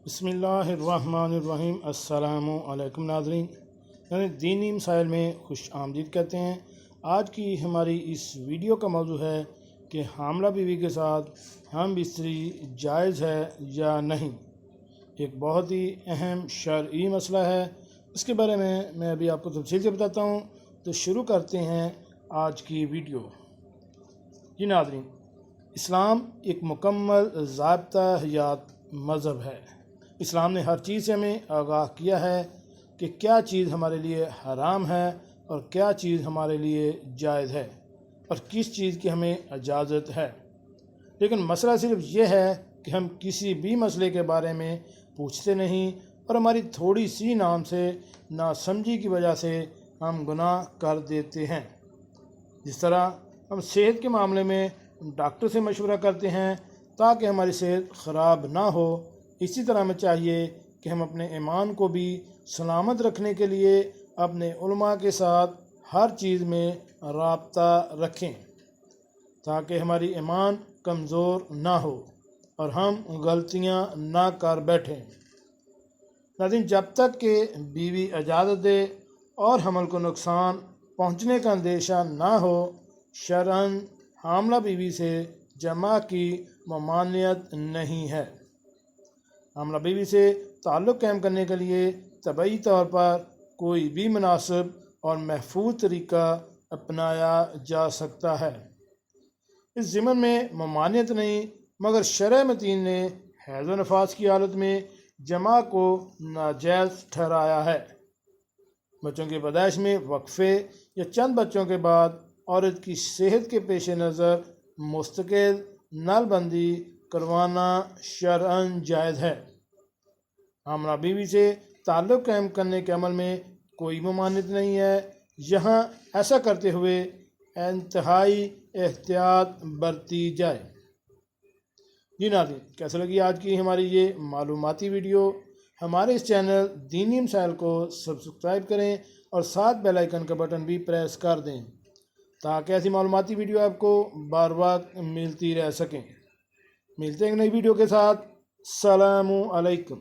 बिस्मिल्लाहिर्रहमानिर्रहीम। अस्सलामु अलैकुम नाज़रीन, यानी दीनी मसाइल में खुश आमदीद कहते हैं। आज की हमारी इस वीडियो का मौजू है कि हामला बीवी के साथ हम बिस्तरी जायज़ है या नहीं। एक बहुत ही अहम शरई मसला है, इसके बारे में मैं अभी आपको तफसील से बताता हूँ। तो शुरू करते हैं आज की वीडियो। जी नाज़रीन, इस्लाम एक मुकम्मल ज़ाब्ता हयात मज़हब है। इस्लाम ने हर चीज़ से हमें आगाह किया है कि क्या चीज़ हमारे लिए हराम है और क्या चीज़ हमारे लिए जायज़ है और किस चीज़ की हमें इजाज़त है। लेकिन मसला सिर्फ ये है कि हम किसी भी मसले के बारे में पूछते नहीं और हमारी थोड़ी सी नाम से नासमझी की वजह से हम गुनाह कर देते हैं। जिस तरह हम सेहत के मामले में डॉक्टर से मशवरा करते हैं ताकि हमारी सेहत ख़राब ना हो, इसी तरह हमें चाहिए कि हम अपने ईमान को भी सलामत रखने के लिए अपने उलमा के साथ हर चीज़ में राब्ता रखें ताकि हमारी ईमान कमज़ोर ना हो और हम गलतियां ना कर बैठें। लेकिन जब तक कि बीवी इजाज़त दे और हमल को नुकसान पहुंचने का अंदेशा ना हो, शरअन हामला बीवी से जमा की ममानियत नहीं है। हामला बीवी से ताल्लुक़ कायम करने के लिए तबई तौर पर कोई भी मुनासिब और महफूज तरीका अपनाया जा सकता है। इस ज़िमन में ममानियत नहीं, मगर शरअ मतीन ने हैज़ व नफास की हालत में जमा को नाजायज़ ठहराया है। बच्चों की पैदाइश में वक्फे या चंद बच्चों के बाद औरत की सेहत के पेश नज़र मुस्तकिल नलबंदी करवाना शरअन जायज़ है। हामला बीवी से ताल्लुक़ कायम करने के अमल में कोई ममानियत नहीं है। यहाँ ऐसा करते हुए इंतहाई एहतियात बरती जाए। जी नाज़रीन, कैसे लगी आज की हमारी ये मालूमाती वीडियो। हमारे इस चैनल दीनी मसाइल को सब्सक्राइब करें और साथ बेल आइकन का बटन भी प्रेस कर दें ताकि ऐसी मालूमाती वीडियो आपको बार बार मिलती रह सकें। मिलते हैं एक नई वीडियो के साथ। अस्सलामु अलैकुम।